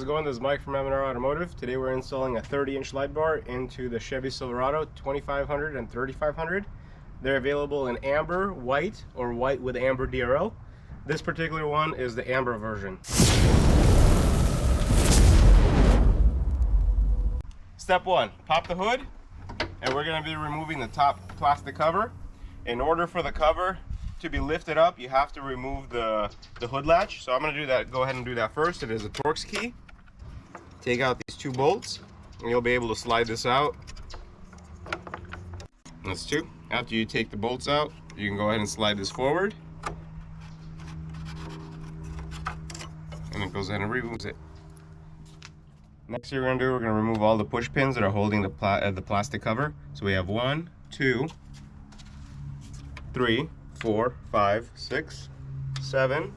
How's it going? This is Mike from M&R Automotive. Today we're installing a 30-inch light bar into the Chevy Silverado 2500 and 3500. They're available in amber, white, or white with Amber DRL. This particular one is the amber version. Step one, pop the hood, and we're going to be removing the top plastic cover. In order for the cover to be lifted up, you have to remove the hood latch. So I'm going to do that. Go ahead and do that first. It is a Torx key. Take out these two bolts, and you'll be able to slide this out. That's two. After you take the bolts out, you can go ahead and slide this forward, and it goes ahead and removes it. Next thing we're going to do, we're going to remove all the push pins that are holding the plastic cover. So we have 1, 2, 3, 4, 5, 6, 7,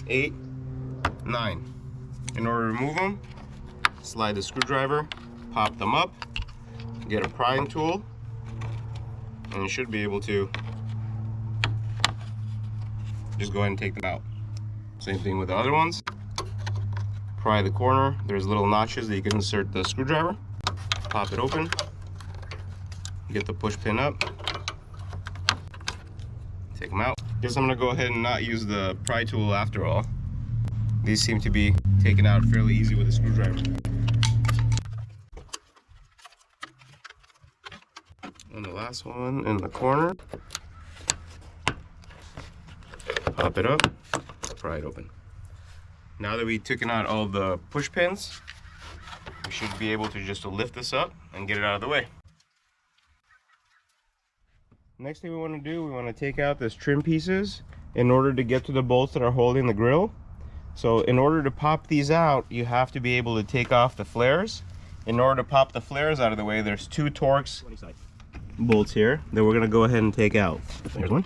8, 9. In order to remove them, slide the screwdriver, pop them up, get a prying tool, and you should be able to just go ahead and take them out. Same thing with the other ones. Pry the corner. There's little notches that you can insert the screwdriver. Pop it open, get the push pin up, take them out. Guess I'm going to go ahead and not use the pry tool after all. These seem to be taken out fairly easy with a screwdriver. And the last one in the corner, pop it up, pry it open. Now that we've taken out all the push pins, we should be able to just lift this up and get it out of the way. Next thing we want to do, we want to take out this trim pieces in order to get to the bolts that are holding the grill. So in order to pop these out, you have to be able to take off the flares. In order to pop the flares out of the way, there's two Torx bolts here that we're going to go ahead and take out. There's one.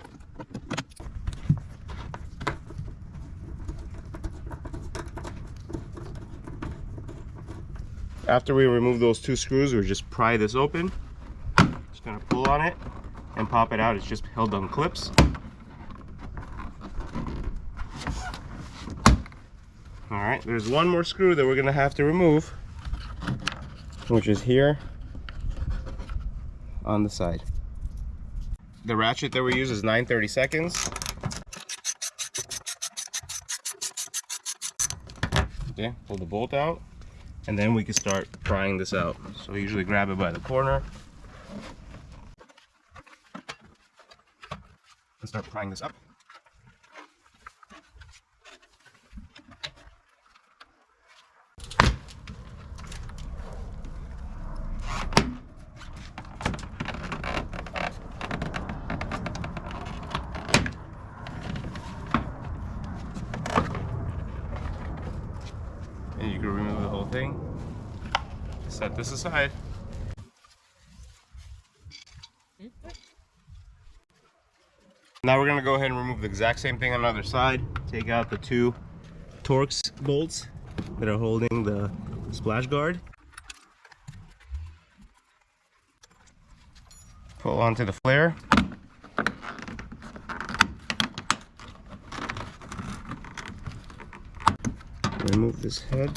After we remove those two screws, we just pry this open. Just going to pull on it and pop it out. It's just held on clips. Alright, there's one more screw that we're going to have to remove, which is here on the side. The ratchet that we use is 9/32. Okay, pull the bolt out, and then we can start prying this out. So we usually grab it by the corner and start prying this up. And you can remove the whole thing. Set this aside. Now we're going to go ahead and remove the exact same thing on the other side. Take out the two Torx bolts that are holding the splash guard. Pull onto the flare. Remove this head.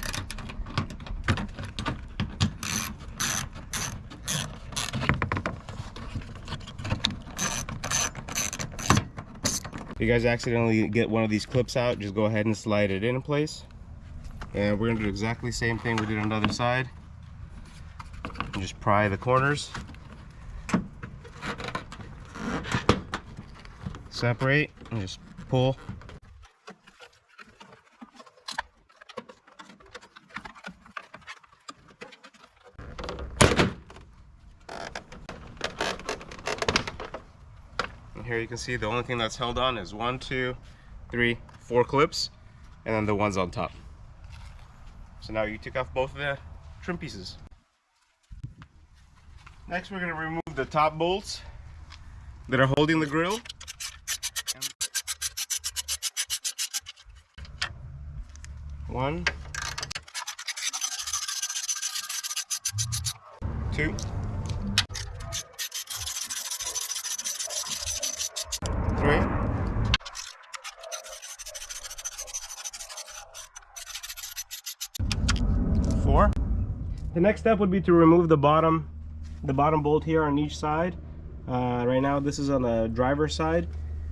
If you guys accidentally get one of these clips out, just go ahead and slide it in place. And we're going to do exactly the same thing we did on the other side. And just pry the corners. Separate and just pull. And here you can see the only thing that's held on is 1, 2, 3, 4 clips, and then the ones on top. So now you took off both of the trim pieces. Next we're going to remove the top bolts that are holding the grill. One, 2, 3, 4. before. The next step would be to remove the bottom bolt here on each side. Right now this is on the driver's side,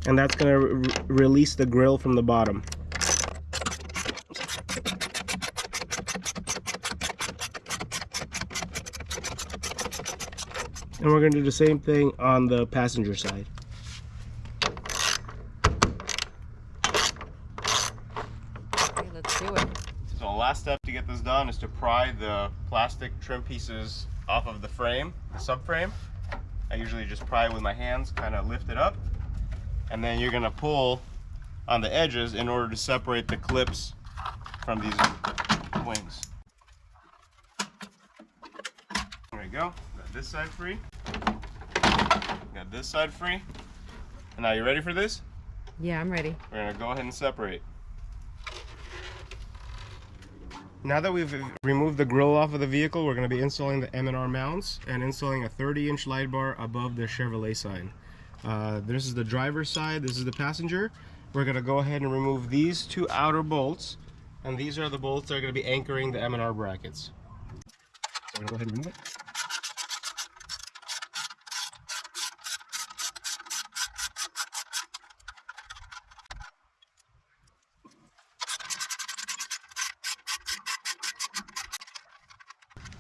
and that's going to release the grille from the bottom. And we're going to do the same thing on the passenger side. Okay, let's do it. So the last step to get this done is to pry the plastic trim pieces off of the frame, the subframe. I usually just pry with my hands, kind of lift it up. And then you're going to pull on the edges in order to separate the clips from these wings. There you go. Got this side free. Got this side free. And now you ready for this? Yeah, I'm ready. We're going to go ahead and separate. Now that we've removed the grille off of the vehicle, we're going to be installing the M&R mounts and installing a 30-inch light bar above the Chevrolet sign. This is the driver's side, this is the passenger. We're going to go ahead and remove these two outer bolts, and these are the bolts that are going to be anchoring the M&R brackets. So I'm going to go ahead and remove it.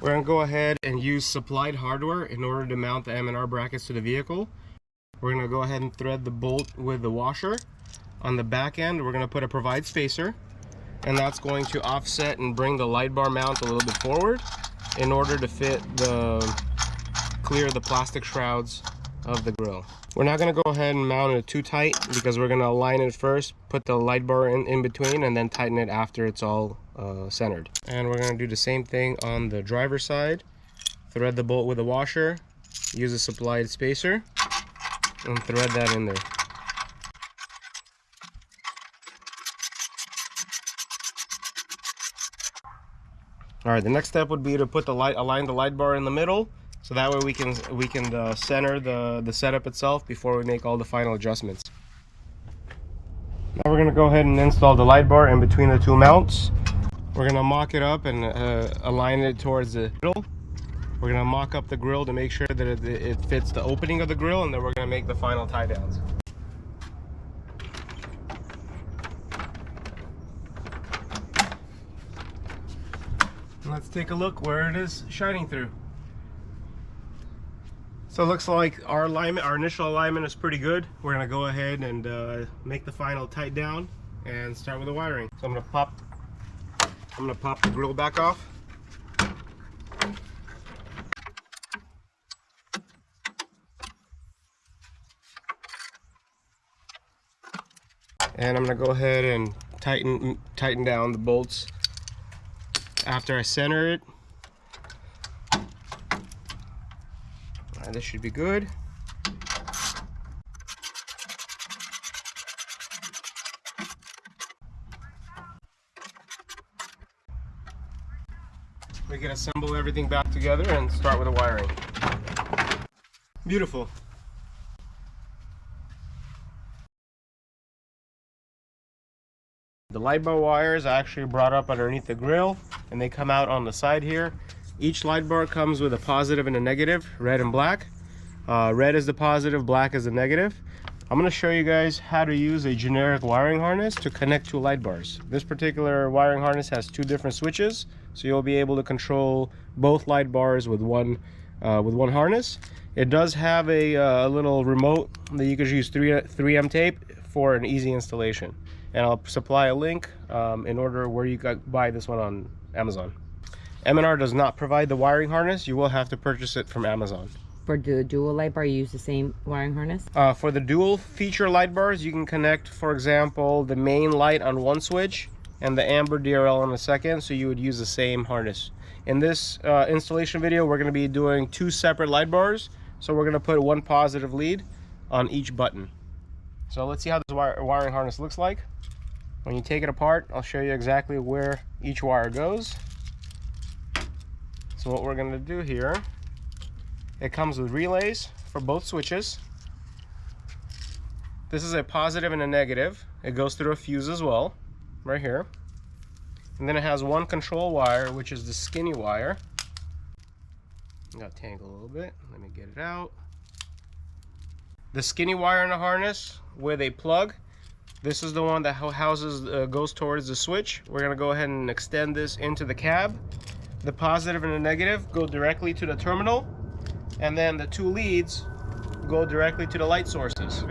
We're going to go ahead and use supplied hardware in order to mount the M&R brackets to the vehicle. We're going to go ahead and thread the bolt with the washer. On the back end, we're going to put a provide spacer, and that's going to offset and bring the light bar mount a little bit forward in order to clear the plastic shrouds of the grille. We're not going to go ahead and mount it too tight because we're going to align it first, put the light bar in between, and then tighten it after it's all centered. And we're going to do the same thing on the driver's side. Thread the bolt with a washer, use a supplied spacer, and thread that in there. Alright, the next step would be to put align the light bar in the middle, so that way we can center the setup itself before we make all the final adjustments. Now we're going to go ahead and install the light bar in between the two mounts. We're going to mock it up and align it towards the middle. We're going to mock up the grill to make sure that it fits the opening of the grill, and then we're going to make the final tie downs. Let's take a look where it is shining through. So it looks like our initial alignment is pretty good. We're going to go ahead and make the final tight down and start with the wiring. So I'm going to pop the grill back off. And I'm going to go ahead and tighten down the bolts after I center it. Alright, this should be good. We can assemble everything back together and start with the wiring. Beautiful. The light bar wires are actually brought up underneath the grill, and they come out on the side here. Each light bar comes with a positive and a negative, red and black. Red is the positive, black is the negative. I'm going to show you guys how to use a generic wiring harness to connect two light bars. This particular wiring harness has two different switches, so you'll be able to control both light bars with one harness. It does have a little remote that you could use 3M tape for an easy installation. And I'll supply a link in order where you can buy this one on Amazon. M&R does not provide the wiring harness. You will have to purchase it from Amazon. For the dual light bar, you use the same wiring harness? For the dual feature light bars, you can connect, for example, the main light on one switch and the Amber DRL on the second, so you would use the same harness. In this installation video, we're going to be doing two separate light bars, so we're going to put one positive lead on each button. So let's see how this wiring harness looks like. When you take it apart, I'll show you exactly where each wire goes. So what we're going to do here, it comes with relays for both switches. This is a positive and a negative. It goes through a fuse as well, right here. And then it has one control wire, which is the skinny wire. Got tangled a little bit. Let me get it out. The skinny wire in the harness with a plug. This is the one that goes towards the switch. We're gonna go ahead and extend this into the cab. The positive and the negative go directly to the terminal, and then the two leads go directly to the light sources.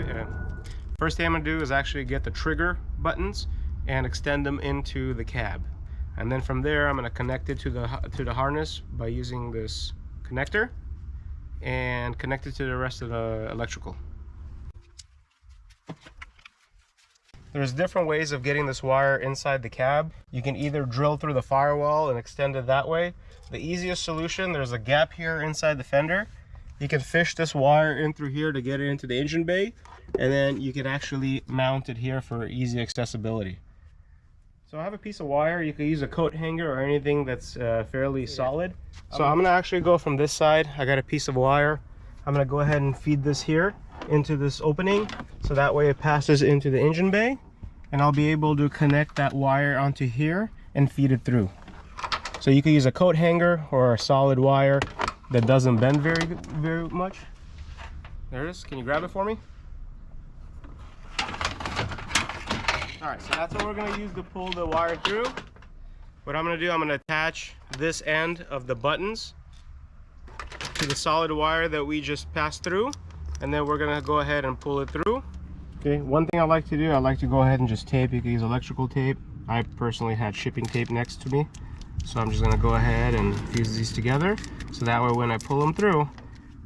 First thing I'm gonna do is actually get the trigger buttons and extend them into the cab. And then from there, I'm gonna connect it to the harness by using this connector and connect it to the rest of the electrical. There's different ways of getting this wire inside the cab. You can either drill through the firewall and extend it that way. The easiest solution, there's a gap here inside the fender. You can fish this wire in through here to get it into the engine bay, and then you can actually mount it here for easy accessibility. So I have a piece of wire. You could use a coat hanger or anything that's fairly solid. So I'm gonna actually go from this side. I got a piece of wire. I'm gonna go ahead and feed this here into this opening, so that way it passes into the engine bay, and I'll be able to connect that wire onto here and feed it through. So you could use a coat hanger or a solid wire that doesn't bend very much. There it is. Can you grab it for me? All right, so that's what we're gonna use to pull the wire through. What I'm gonna do, I'm gonna attach this end of the buttons to the solid wire that we just passed through, and then we're gonna go ahead and pull it through. Okay, one thing I like to do, I like to go ahead and just tape. You can use electrical tape. I personally had shipping tape next to me, so I'm just gonna go ahead and fuse these together, so that way when I pull them through,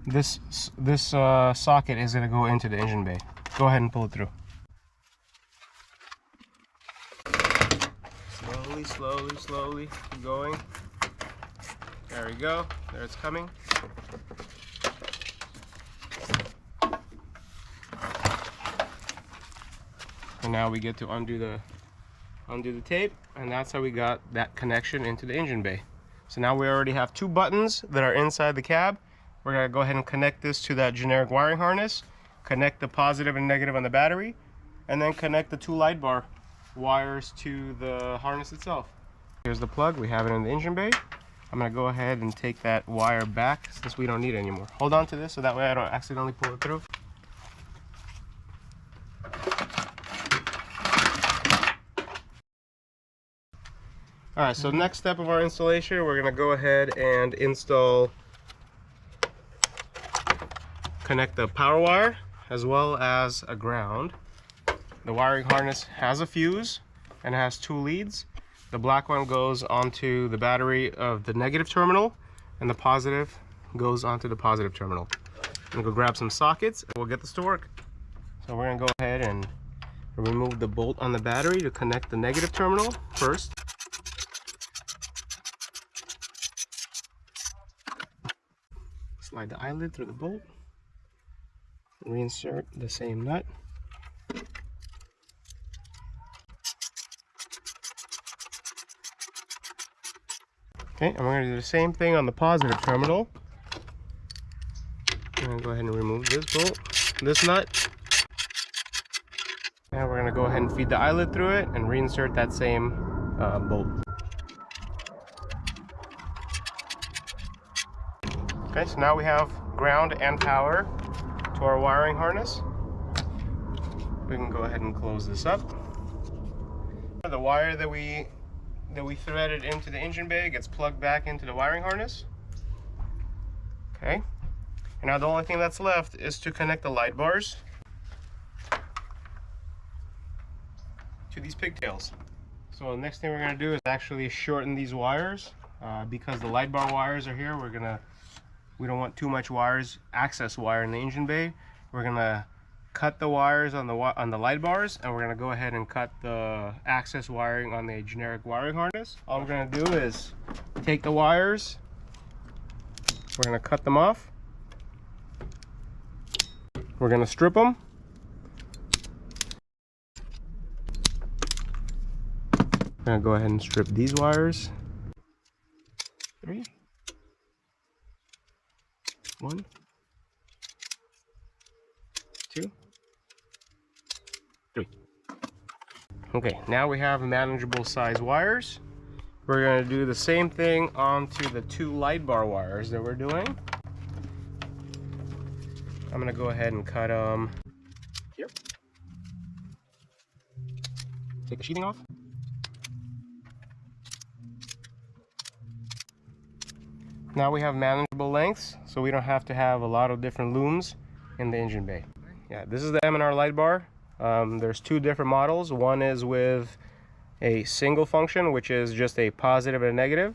this socket is gonna go into the engine bay. Go ahead and pull it through. Slowly keep going. There we go. There it's coming. And now we get to undo the tape, and that's how we got that connection into the engine bay. So now we already have two buttons that are inside the cab. We're gonna go ahead and connect this to that generic wiring harness, connect the positive and negative on the battery, and then connect the two light bar wires to the harness itself. Here's the plug. We have it in the engine bay. I'm gonna go ahead and take that wire back since we don't need it anymore. Hold on to this so that way I don't accidentally pull it through. All right, so next step of our installation, we're gonna go ahead and connect the power wire as well as a ground. The wiring harness has a fuse and has two leads. The black one goes onto the battery of the negative terminal, and the positive goes onto the positive terminal. I'm gonna go grab some sockets and we'll get this to work. So we're gonna go ahead and remove the bolt on the battery to connect the negative terminal first. Slide the eyelid through the bolt. Reinsert the same nut. Okay, and we're going to do the same thing on the positive terminal. I'm going to go ahead and remove this bolt, this nut. And we're going to go ahead and feed the eyelid through it and reinsert that same bolt. Okay, so now we have ground and power to our wiring harness. We can go ahead and close this up. The wire that we threaded into the engine bay gets plugged back into the wiring harness. Okay, and now the only thing that's left is to connect the light bars to these pigtails. So the next thing we're going to do is actually shorten these wires because the light bar wires are here. We don't want too much access wire in the engine bay. We're gonna cut the wires on the light bars, and we're gonna go ahead and cut the access wiring on the generic wiring harness. All we're gonna do is take the wires, we're gonna cut them off, we're gonna strip them, we're gonna go ahead and strip these wires. 3, 1, 2, 3. Okay, now we have manageable size wires. We're going to do the same thing onto the 2 light bar wires that we're doing. I'm going to go ahead and cut them here. Take the sheathing off. Now we have manageable lengths, so we don't have to have a lot of different looms in the engine bay. Yeah, this is the M&R light bar. There's 2 different models. One is with a single function, which is just a positive and a negative.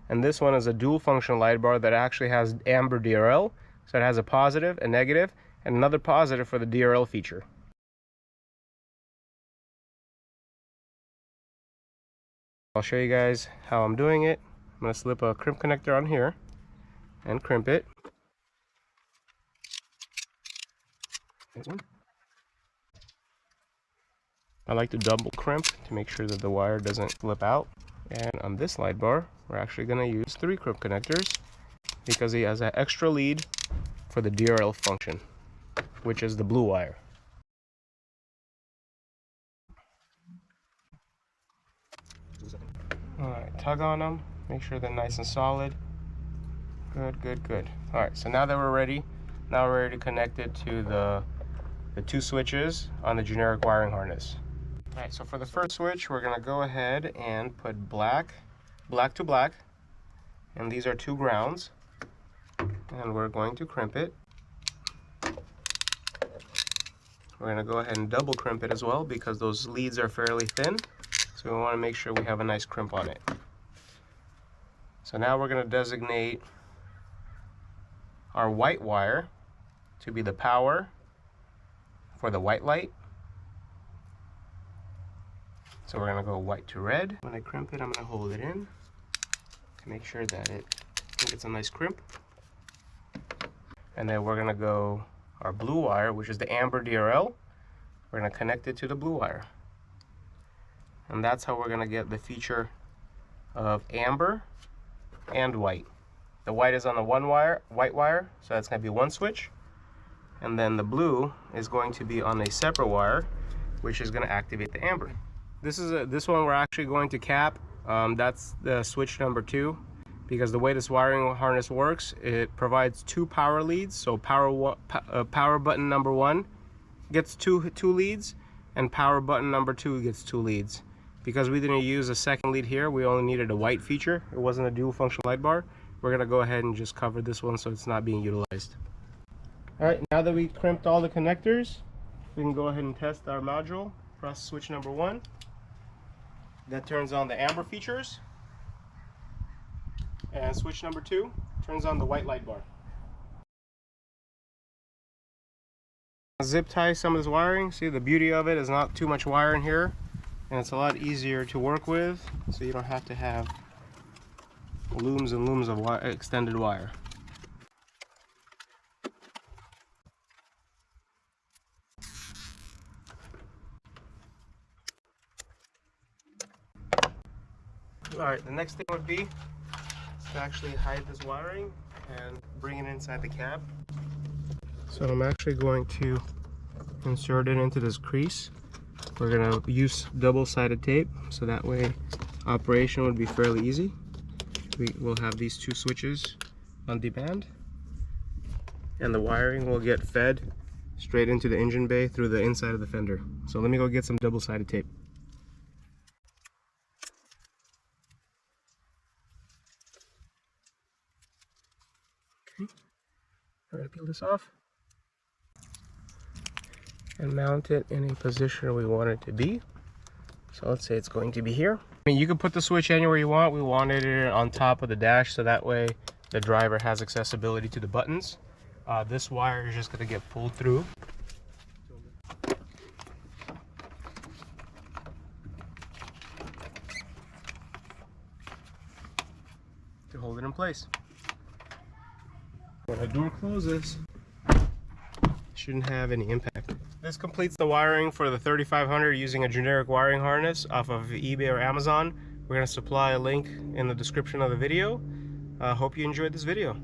And this one is a dual function light bar that actually has Amber DRL. So it has a positive, a negative, and another positive for the DRL feature. I'll show you guys how I'm doing it. I'm going to slip a crimp connector on here and crimp it. There's one. I like to double crimp to make sure that the wire doesn't flip out. And on this light bar, we're actually going to use 3 crimp connectors because he has an extra lead for the DRL function, which is the blue wire. Alright, tug on them, make sure they're nice and solid. Good, good, good. Alright, so now that we're ready, to connect it to the 2 switches on the generic wiring harness. Alright, so for the first switch, we're going to go ahead and put black to black, and these are 2 grounds, and we're going to crimp it. We're going to go ahead and double crimp it as well because those leads are fairly thin, so we want to make sure we have a nice crimp on it. So now we're going to designate our white wire to be the power for the white light. So we're going to go white to red. When I crimp it, I'm going to hold it in to make sure that it gets a nice crimp. And then we're going to go our blue wire, which is the Amber DRL. We're going to connect it to the blue wire. And that's how we're going to get the feature of amber and white. The white is on the white wire, so that's going to be 1 switch. And then the blue is going to be on a separate wire, which is going to activate the amber. This one we're actually going to cap. That's the switch number 2, because the way this wiring harness works, it provides 2 power leads. So power button number 1 gets two leads, and power button number 2 gets 2 leads. Because we didn't use a second lead here, we only needed a white feature. It wasn't a dual function light bar. We're going to go ahead and just cover this one so it's not being utilized. Alright, now that we crimped all the connectors, we can go ahead and test our module. Press switch number 1. That turns on the amber features. And switch number 2 turns on the white light bar. Zip tie some of this wiring. See, the beauty of it is not too much wire in here, and it's a lot easier to work with, so you don't have to have looms and looms of extended wire. Alright, the next thing would be to actually hide this wiring and bring it inside the cab. So I'm actually going to insert it into this crease. We're going to use double-sided tape, so that way operation would be fairly easy. We will have these 2 switches on demand, and the wiring will get fed straight into the engine bay through the inside of the fender. So let me go get some double-sided tape. Okay, I'm going to peel this off and mount it in a position we want it to be. So let's say it's going to be here. I mean, you can put the switch anywhere you want. We wanted it on top of the dash, so that way the driver has accessibility to the buttons. This wire is just going to get pulled through. To hold it in place. When the door closes, shouldn't have any impact. This completes the wiring for the 3500 using a generic wiring harness off of eBay or Amazon. We're going to supply a link in the description of the video. Hope you enjoyed this video.